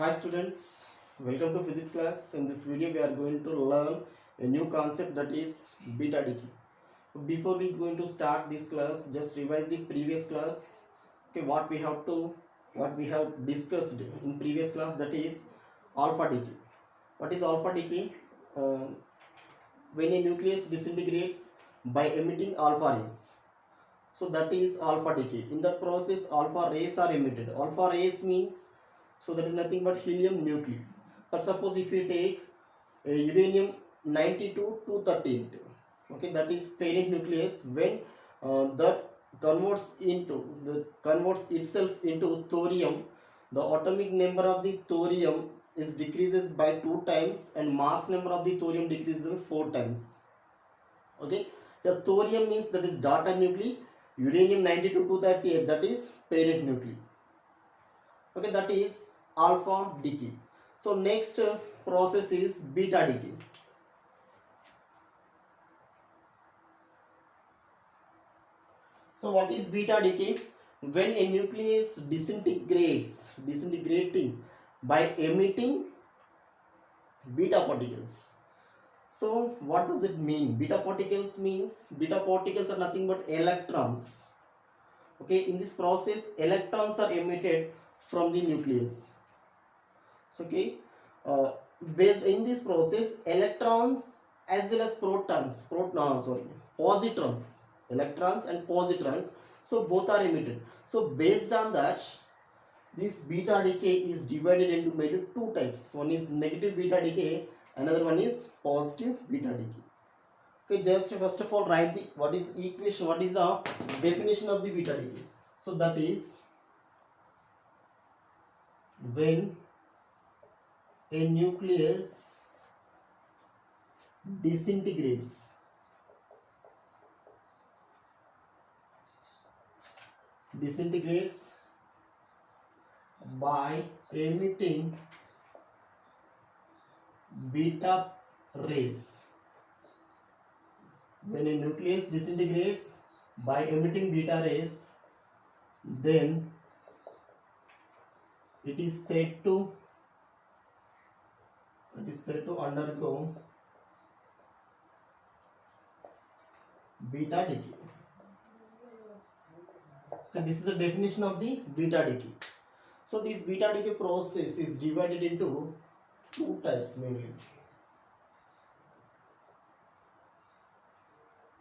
Hi students, welcome to physics class. In this video we are going to learn a new concept, that is beta decay. Before we going to start this class, just revise the previous class. Okay, what we have discussed in previous class, that is alpha decay. What is alpha decay? Uh, when a nucleus disintegrates by emitting alpha rays. So that is alpha decay. In that process alpha rays are emitted. Alpha rays means, so that is nothing but helium nuclei. But suppose if we take a uranium 92 238, okay, that is parent nucleus. When that converts itself into thorium, the atomic number of the thorium is decreases by 2 times and mass number of the thorium decreases by 4 times. Okay, the thorium means that is daughter nuclei, uranium 92 238, that is parent nuclei. Okay, that is alpha decay. So next process is beta decay. So what is beta decay? When a nucleus disintegrating by emitting beta particles. So what does it mean? Beta particles means, beta particles are nothing but electrons. Okay, in this process electrons are emitted from the nucleus. So okay, based in this process electrons as well as positrons, electrons and positrons, so both are emitted. So based on that, this beta decay is divided into major two types. One is negative beta decay, another one is positive beta decay. Okay, just first of all write the what is equation, what is the definition of the beta decay. So that is, when a nucleus disintegrates by emitting beta rays. When a nucleus disintegrates by emitting beta rays, then it is said to undergo beta decay. Okay, this is the definition of the beta decay. So this beta decay process is divided into two types mainly.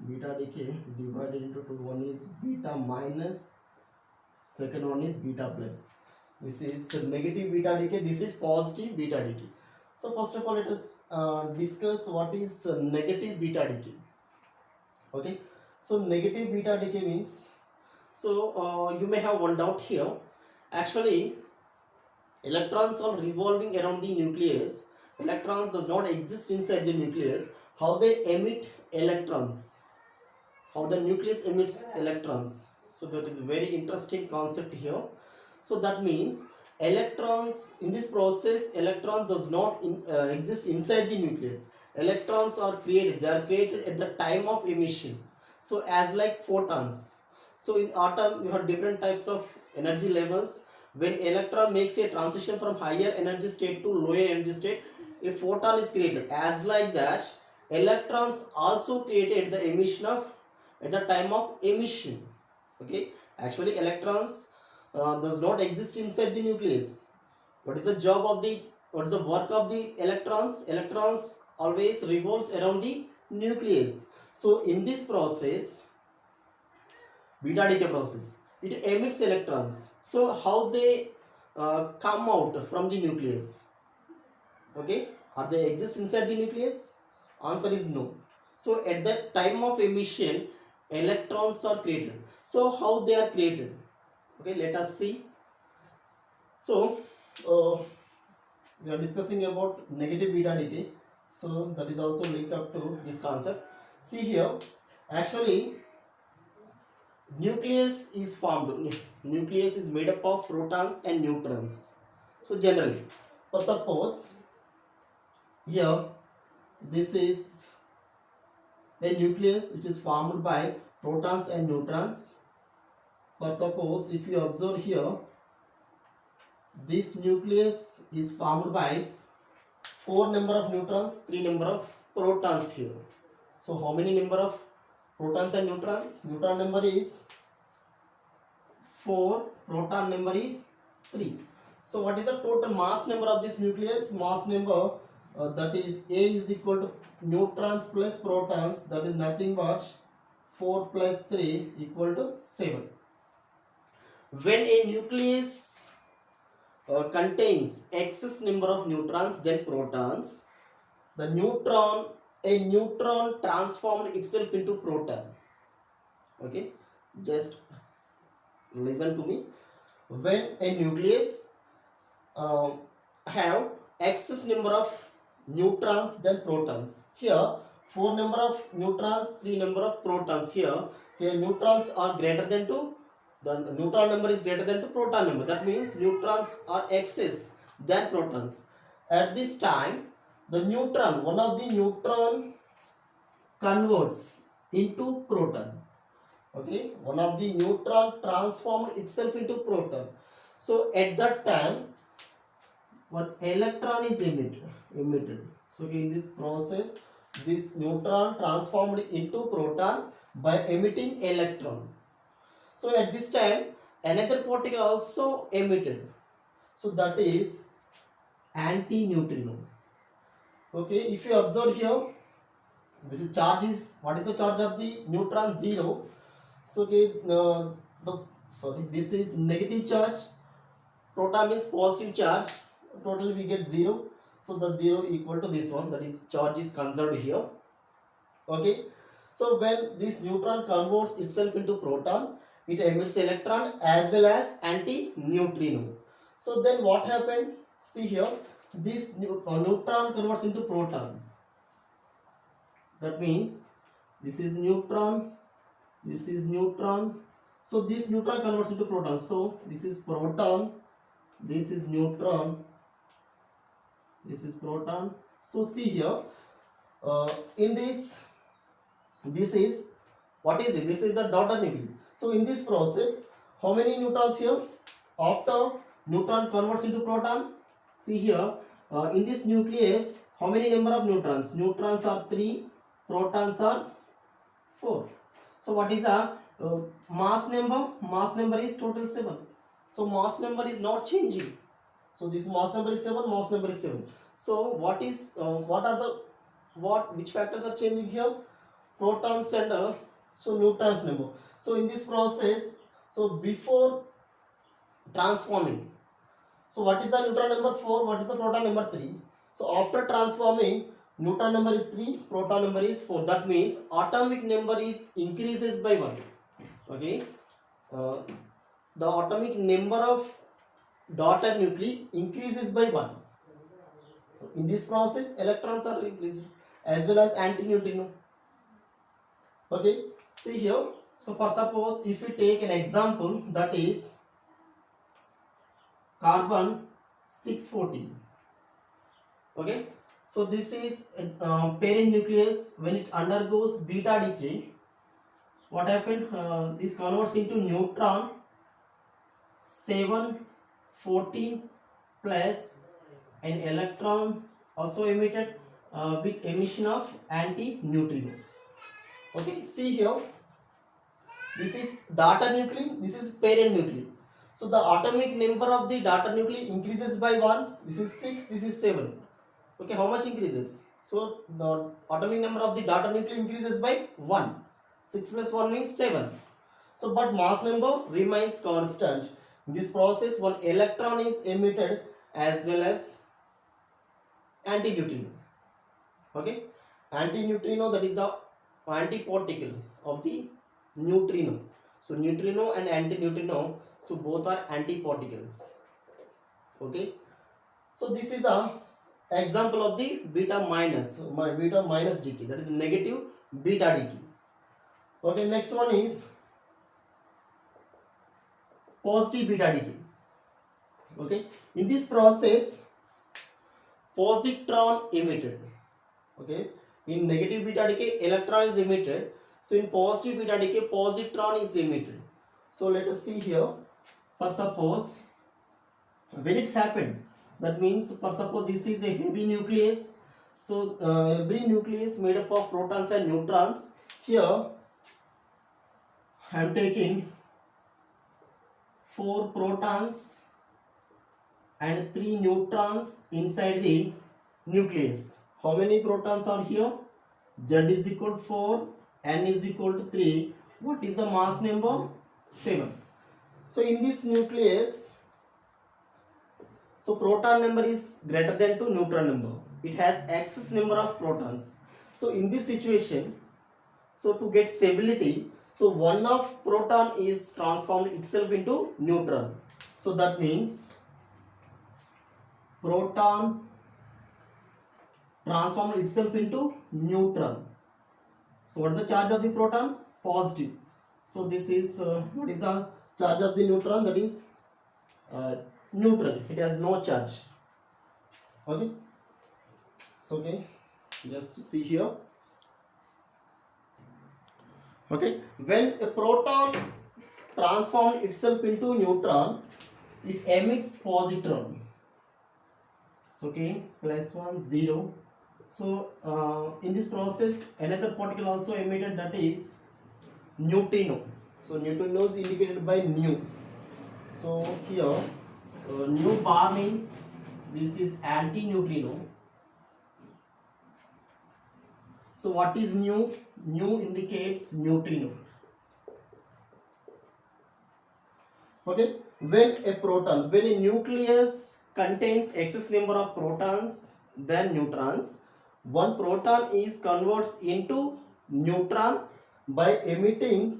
Beta decay divided into two. One is beta minus, second one is beta plus. This is negative beta decay, this is positive beta decay. So first of all let us discuss what is negative beta decay. Okay, so negative beta decay means, so you may have one doubt here. Actually electrons are revolving around the nucleus. Electrons does not exist inside the nucleus. How they emit electrons, how the nucleus emits electrons. So that is very interesting concept here. So that means electrons in this process, electron does not exist inside the nucleus. Electrons are created, they are created at the time of emission. So as like photons. So in atom you have different types of energy levels. When electron makes a transition from higher energy state to lower energy state, a photon is created. As like that, electrons also created the emission of at the time of emission. Okay, actually electrons does not exist inside the nucleus. What is the job of the, what is the work of the electrons? Electrons always revolves around the nucleus. So in this process, beta decay process, it emits electrons. So how they come out from the nucleus? Okay, are they exist inside the nucleus? Answer is no. So at the time of emission electrons are created. So how they are created? Okay, let us see. So we are discussing about negative beta decay, so that is also linked up to this concept. See here, actually nucleus is formed, nucleus is made up of protons and neutrons. So generally, for suppose here this is a nucleus which is formed by protons and neutrons. For suppose if you observe here, this nucleus is formed by 4 number of neutrons, 3 number of protons here. So how many number of protons and neutrons? Neutron number is 4, proton number is 3. So what is the total mass number of this nucleus? Mass number that is A is equal to neutrons plus protons, that is nothing but 4 plus 3 equal to 7. When a nucleus contains excess number of neutrons than protons, a neutron transformed itself into proton. Okay, just listen to me. When a nucleus have excess number of neutrons than protons, here 4 number of neutrons, 3 number of protons, here neutrons are greater than 2, the neutron number is greater than 2 proton number, that means neutrons are excess than protons. At this time, the neutron, one of the neutron converts into proton. Okay, one of the neutron transformed itself into proton. So at that time, what electron is emitted. So in this process, this neutron transformed into proton by emitting electron. So at this time, another particle also emitted. So that is antineutrino. Okay, if you observe here, this is charge is, what is the charge of the neutron? 0. So okay, this is negative charge, proton is positive charge, totally we get 0. So the 0 equal to this one, that is charge is conserved here. Okay, so when this neutron converts itself into proton, it emits electron as well as antineutrino. So then what happened? See here, this neutron converts into proton. That means this is neutron, this is neutron. So this neutron converts into proton. So this is proton, this is neutron, this is proton. So see here, in this is, what is it? This is a daughter nucleus. So in this process, how many neutrons here? After neutron converts into proton, see here, in this nucleus, how many number of neutrons? Neutrons are 3, protons are 4. So what is a mass number? Mass number is total 7. So mass number is not changing. So this mass number is 7, mass number is 7. So what is which factors are changing here? Protons and so neutrons number. So in this process, so before transforming, so what is the neutron number? 4, what is the proton number? 3. So after transforming, neutron number is 3, proton number is 4. That means atomic number is increases by 1. Okay, the atomic number of daughter nuclei increases by 1. In this process, electrons are replaced as well as antineutrino. Okay, see here. So for suppose if we take an example, that is carbon 614. Okay, so this is parent nucleus. When it undergoes beta decay, what happened? This converts into neutron 714 plus an electron also emitted with emission of antineutrino. Okay, see here, this is daughter nuclei, this is parent nuclei. So the atomic number of the daughter nuclei increases by 1. This is 6, this is 7. Okay, how much increases? So the atomic number of the daughter nuclei increases by 1. 6 plus 1 means 7. So but mass number remains constant. In this process, one electron is emitted as well as antineutrino. Okay, antineutrino, that is the antiparticle of the neutrino. So neutrino and antineutrino, so both are antiparticles. Okay, so this is a example of the beta minus decay, that is negative beta decay. Okay, next one is positive beta decay. Okay, in this process, positron emitted. Okay, in negative beta decay, electron is emitted. So in positive beta decay, positron is emitted. So let us see here. For suppose When it's happened, that means for suppose this is a heavy nucleus, so every nucleus made up of protons and neutrons. Here I am taking 4 protons and 3 neutrons inside the nucleus. How many protons are here? Z is equal to 4, N is equal to 3. What is the mass number? 7. So in this nucleus, so proton number is greater than to neutron number. It has excess number of protons. So in this situation, so to get stability, so one of proton is transformed itself into neutron. So that means proton transformed itself into neutron. So what is the charge of the proton? Positive. So this is what is the charge of the neutron? That is neutral. It has no charge. Okay. So okay, just see here. Okay, when a proton transforms itself into neutron, it emits positron. So okay, +1 0. So in this process, another particle also emitted, that is neutrino. So neutrino is indicated by nu. So here nu bar means this is anti-neutrino. So what is nu? Nu indicates neutrino. Okay, when a nucleus contains excess number of protons than neutrons, one proton is converts into neutron by emitting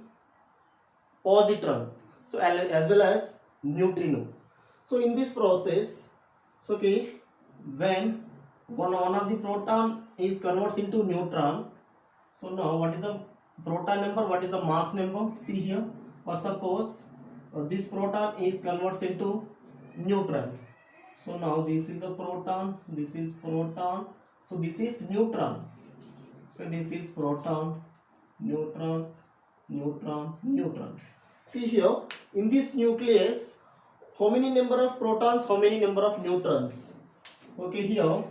positron, so as well as neutrino. So in this process, so okay, when one of the proton is converts into neutron, so now what is the proton number, what is the mass number? See here, or suppose this proton is converts into neutron. So now this is a proton, this is proton, so this is neutron. So this is proton, neutron, neutron, neutron. See here, in this nucleus, how many number of protons, how many number of neutrons? Okay, here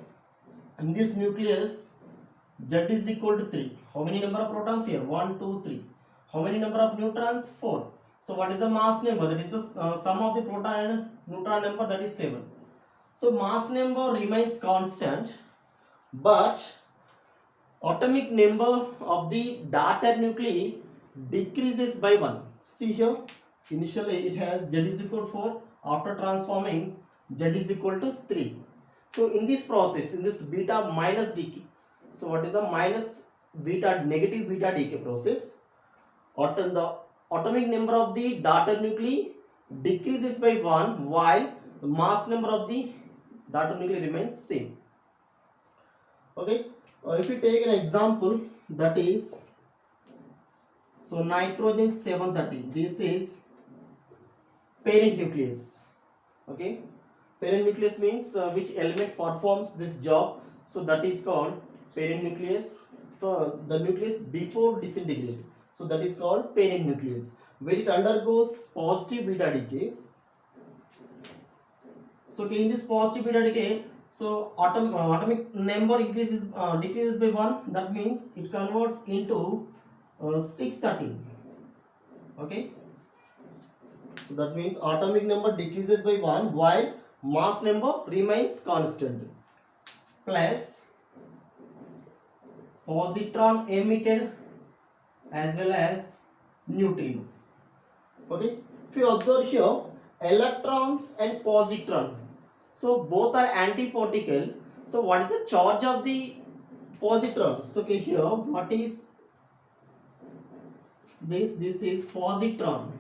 in this nucleus, Z is equal to 3. How many number of protons here? 1, 2, 3. How many number of neutrons? 4. So what is the mass number? That is the sum of the proton and neutron number, that is 7. So mass number remains constant, but atomic number of the daughter nuclei decreases by 1. See here, initially it has Z is equal to 4. After transforming, Z is equal to 3. So in this process, in this beta minus decay, so what is the minus beta, negative beta decay process? The atomic number of the daughter nuclei decreases by 1, while the mass number of the daughter nuclei remains same. Okay, if we take an example, that is, so nitrogen 730, this is parent nucleus. Okay, parent nucleus means which element performs this job, so that is called parent nucleus. So the nucleus before disintegrate, so that is called parent nucleus, where it undergoes positive beta decay. So okay, in this positive beta decay, so atomic number increases decreases by 1, that means it converts into 613. Okay, so that means atomic number decreases by 1 while mass number remains constant, plus positron emitted as well as neutrino. Okay, if you observe here, electrons and positron, so both are antiparticle. So what is the charge of the positron? So okay, here what is this? This is positron,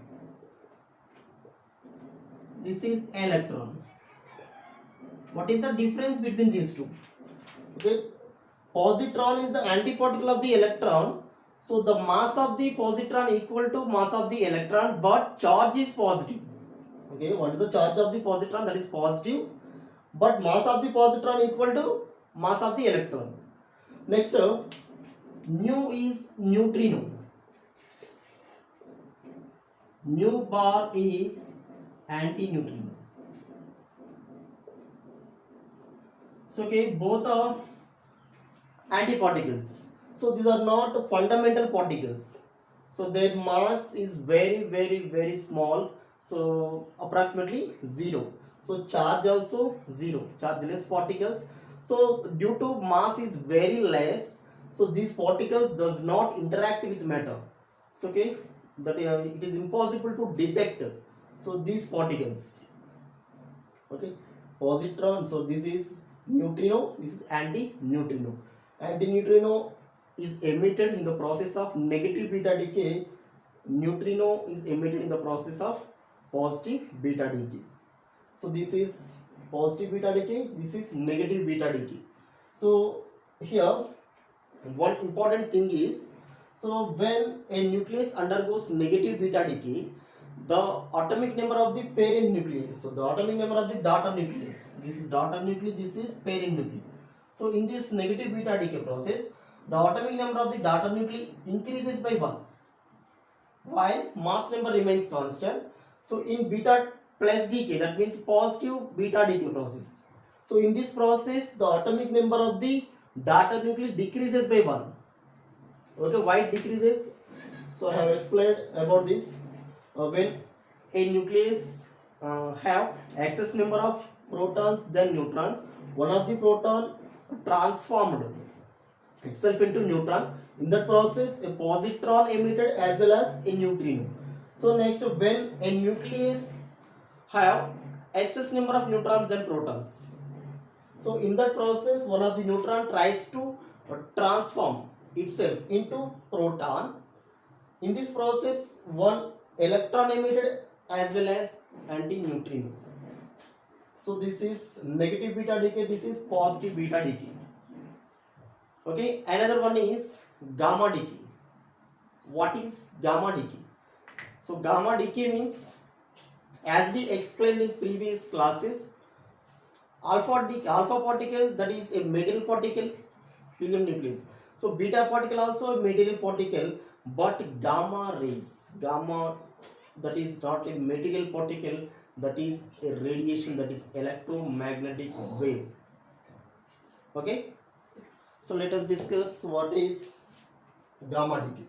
this is electron. What is the difference between these two? Okay, positron is the antiparticle of the electron, so the mass of the positron equal to mass of the electron, but charge is positive. Okay, what is the charge of the positron? That is positive, but mass of the positron equal to mass of the electron. Next, nu is neutrino. Nu bar is anti-neutrino. So okay, both are antiparticles. So these are not fundamental particles. So their mass is very small. So approximately zero. So charge also zero, chargeless particles. So due to mass is very less, so these particles does not interact with matter. So okay, that it is impossible to detect so these particles. Okay, positron, so this is neutrino, this is anti-neutrino. Anti-neutrino is emitted in the process of negative beta decay. Neutrino is emitted in the process of positive beta decay. So this is positive beta decay, this is negative beta decay. So here one important thing is, so when a nucleus undergoes negative beta decay, the atomic number of the parent nucleus, so the atomic number of the daughter nucleus, this is daughter nucleus, this is parent nucleus. So in this negative beta decay process, the atomic number of the daughter nucleus increases by 1 while mass number remains constant. So in beta plus decay, that means positive beta decay process. So in this process, the atomic number of the daughter nucleus decreases by 1. Okay, why it decreases? So I have explained about this. When a nucleus have excess number of protons than neutrons, one of the proton transformed itself into neutron. In that process, a positron emitted as well as a neutrino. So next, when a nucleus have excess number of neutrons than protons, so in that process, one of the neutron tries to transform itself into proton. In this process, one electron emitted as well as anti-neutrino. So this is negative beta decay, this is positive beta decay. Okay, another one is gamma decay. What is gamma decay? So gamma decay means, as we explained in previous classes, alpha particle, that is a material particle, helium nucleus. So beta particle also a material particle, but gamma rays, gamma, that is not a material particle, that is a radiation, that is electromagnetic wave. Okay, so let us discuss what is gamma decay.